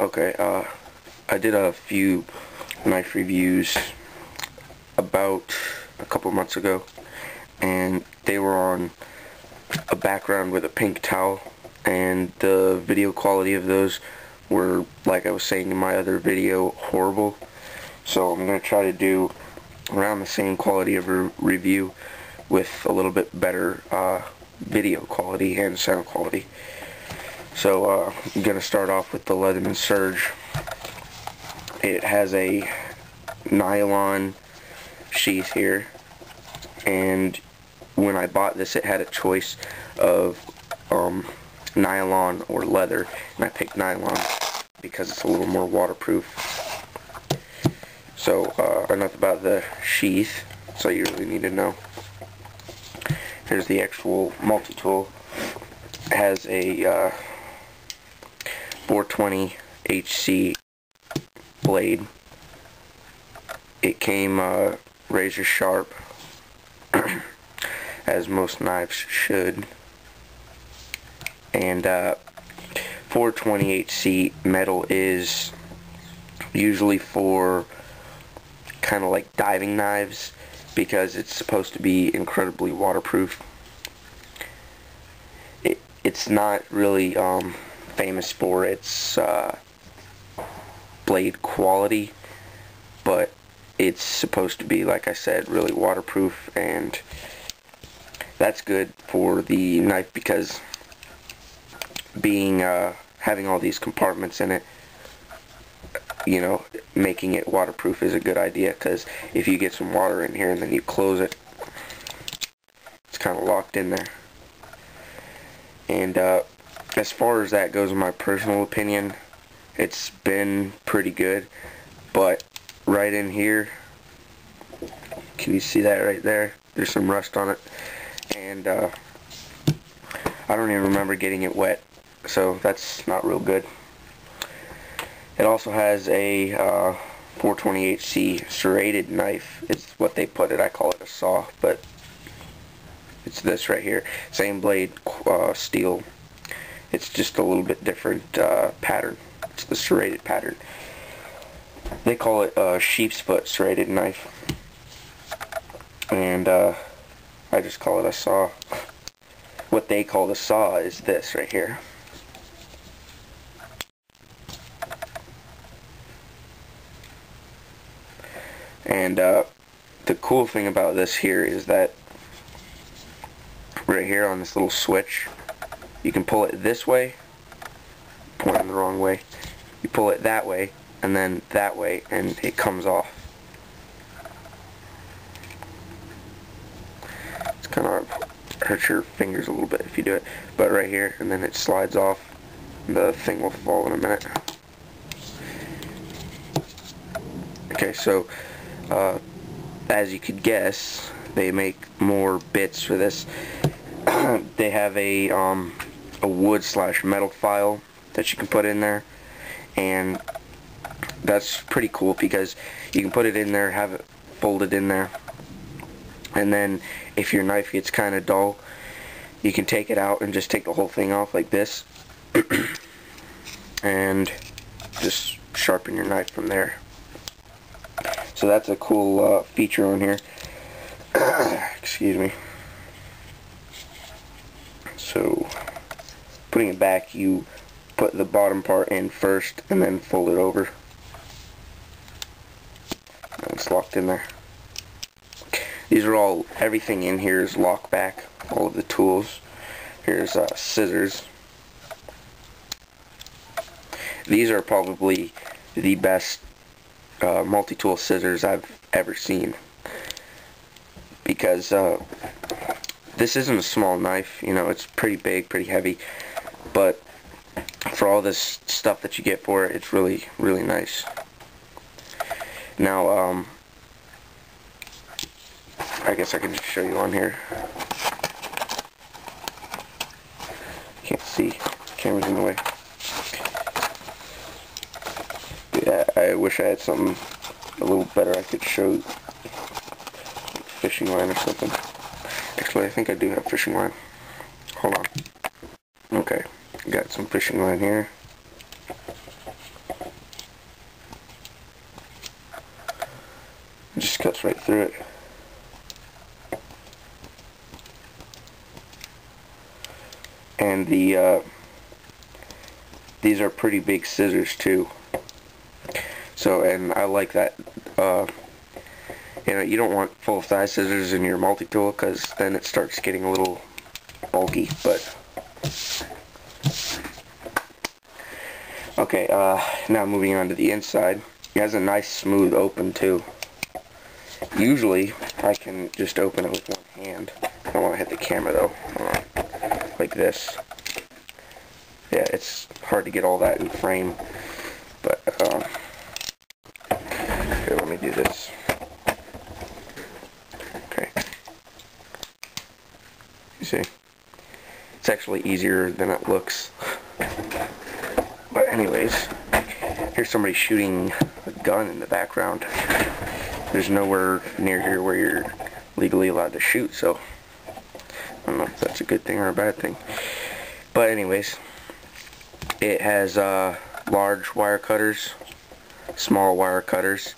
Okay, I did a few knife reviews about a couple months ago, and they were on a background with a pink towel, and the video quality of those were, like I was saying in my other video, horrible. So I'm going to try to do around the same quality of a review with a little bit better video quality and sound quality. So I'm going to start off with the Leatherman Surge. It has a nylon sheath here, and when I bought this it had a choice of nylon or leather, and I picked nylon because it's a little more waterproof. So enough about the sheath, so you really need to know. Here's the actual multi-tool. It has a 420 HC blade. It came razor sharp, as most knives should, and 420 HC metal is usually for kind of like diving knives, because it's supposed to be incredibly waterproof. It's not really famous for its blade quality, but it's supposed to be, like I said, really waterproof, and that's good for the knife, because being having all these compartments in it, you know, making it waterproof is a good idea, because if you get some water in here and then you close it, it's kind of locked in there. And as far as that goes, in my personal opinion, it's been pretty good, but right in here, can you see that right there? There's some rust on it, and I don't even remember getting it wet, so that's not real good. It also has a 420 HC serrated knife. It's what they put it. I call it a saw, but it's this right here. Same blade, steel. It's just a little bit different pattern. It's the serrated pattern. They call it a sheep's foot serrated knife, and I just call it a saw. What they call the saw is this right here. And the cool thing about this here is that right here on this little switch, you can pull it this way, pointing the wrong way. You pull it that way, and then that way, and it comes off. It's kind of hurts your fingers a little bit if you do it, but right here, and then it slides off. The thing will fall in a minute. Okay, so as you could guess, they make more bits for this. They have a wood/metal file that you can put in there, and that's pretty cool, because you can put it in there, have it folded in there, and then if your knife gets kind of dull, you can take it out and just take the whole thing off like this and just sharpen your knife from there. So that's a cool feature on here. Excuse me. So putting it back, you put the bottom part in first and then fold it over. And it's locked in there. These are all, everything in here is locked back, all of the tools. Here's scissors. These are probably the best multi-tool scissors I've ever seen, because this isn't a small knife, you know, it's pretty big, pretty heavy, but for all this stuff that you get for it, it's really, really nice. Now, I guess I can just show you on here. Can't see, camera's in the way. Yeah, I wish I had something a little better I could show, like fishing line or something. Actually, I think I do have fishing line. Hold on. Okay, got some fishing line here. cuts right through it. And these are pretty big scissors too. So, and I like that. You know, you don't want full-size scissors in your multi-tool because then it starts getting a little bulky. But okay, now moving on to the inside. It has a nice smooth open too. Usually I can just open it with one hand. I don't want to hit the camera though. Like this. Yeah, it's hard to get all that in frame. But here, let me do this. Okay. You see? It's actually easier than it looks. But anyways, here's somebody shooting a gun in the background. There's nowhere near here where you're legally allowed to shoot, so I don't know if that's a good thing or a bad thing. But anyways, it has large wire cutters, small wire cutters,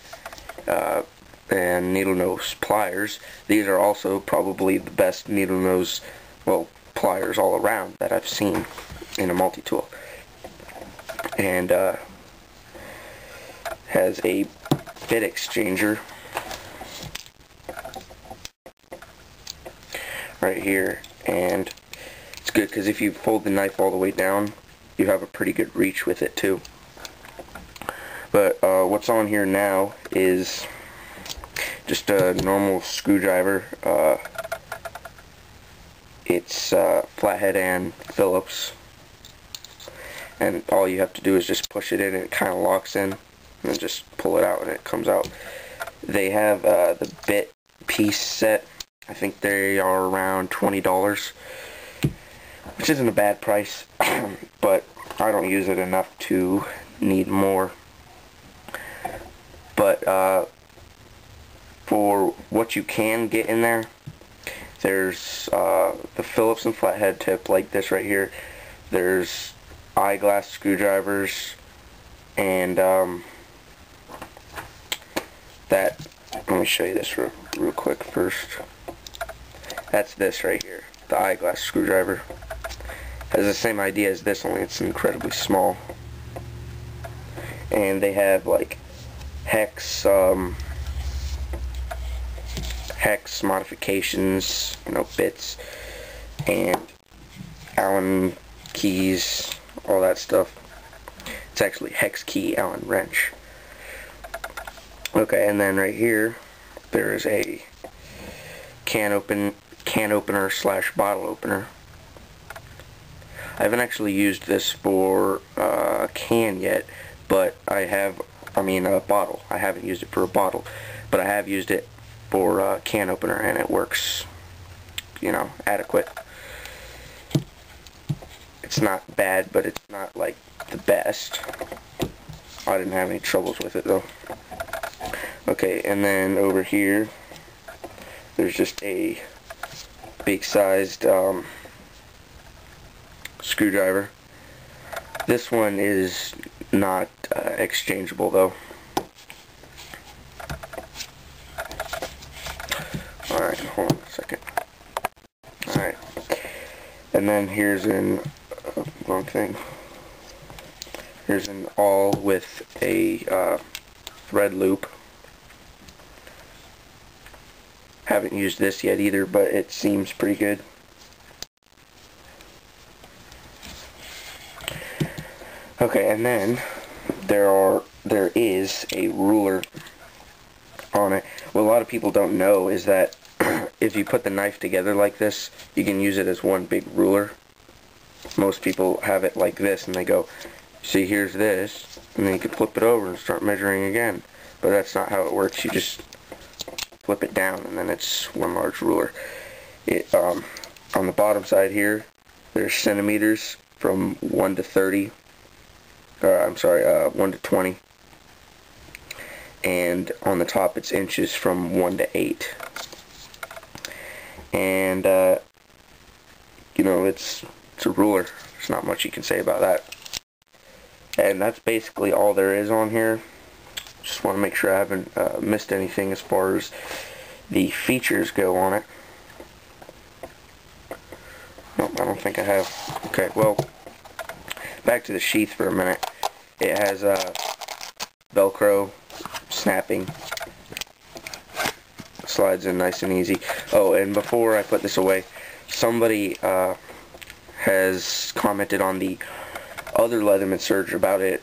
and needle nose pliers. These are also probably the best needle nose, well, pliers all around that I've seen in a multi-tool. And has a bit exchanger right here, and it's good because if you fold the knife all the way down, you have a pretty good reach with it too. But what's on here now is just a normal screwdriver. It's flathead and Phillips, and all you have to do is just push it in and it kind of locks in, and then just pull it out and it comes out. They have the bit piece set. I think they are around $20, which isn't a bad price, but I don't use it enough to need more. But for what you can get in there, there's the Phillips and flathead tip like this right here. There's eyeglass screwdrivers, and that, let me show you this real quick first. That's this right here, the eyeglass screwdriver. Has the same idea as this, only it's incredibly small. And they have like hex modifications, you know, bits, and Allen keys, all that stuff. It's actually hex key Allen wrench. Okay, and then right here there is a can opener slash bottle opener. I haven't actually used this for a can yet, but a bottle. I haven't used it for a bottle, but I have used it for a can opener, and it works, you know, adequate. It's not bad, but it's not like the best. I didn't have any troubles with it though. Okay, and then over here there's just a big sized screwdriver. This one is not exchangeable though. Alright, hold on a second. Alright, and then here's an wrong thing. Here's an awl with a thread loop. Haven't used this yet either, but it seems pretty good. Okay, and then there is a ruler on it. What a lot of people don't know is that if you put the knife together like this, you can use it as one big ruler. Most people have it like this, and they go, see, here's this, and then you can flip it over and start measuring again. But that's not how it works. You just flip it down, and then it's one large ruler. On the bottom side here, there's centimeters from 1 to 30. 1 to 20. And on the top, it's inches from 1 to 8. And you know, it's a ruler. There's not much you can say about that. And that's basically all there is on here. Just want to make sure I haven't missed anything as far as the features go on it. Nope, I don't think I have. Okay, well, back to the sheath for a minute. It has Velcro snapping. Slides in nice and easy. Oh, and before I put this away, somebody has commented on the other Leatherman Surge about it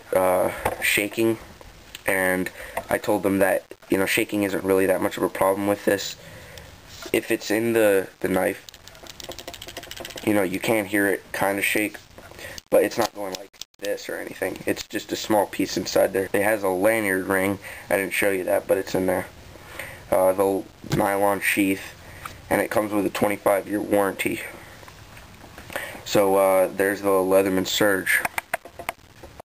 shaking, and I told them that, you know, shaking isn't really that much of a problem with this. If it's in the knife, you know, you can hear it kind of shake, but it's not going like this or anything. It's just a small piece inside there. It has a lanyard ring. I didn't show you that, but it's in there. The nylon sheath, and it comes with a 25-year warranty. So there's the Leatherman Surge.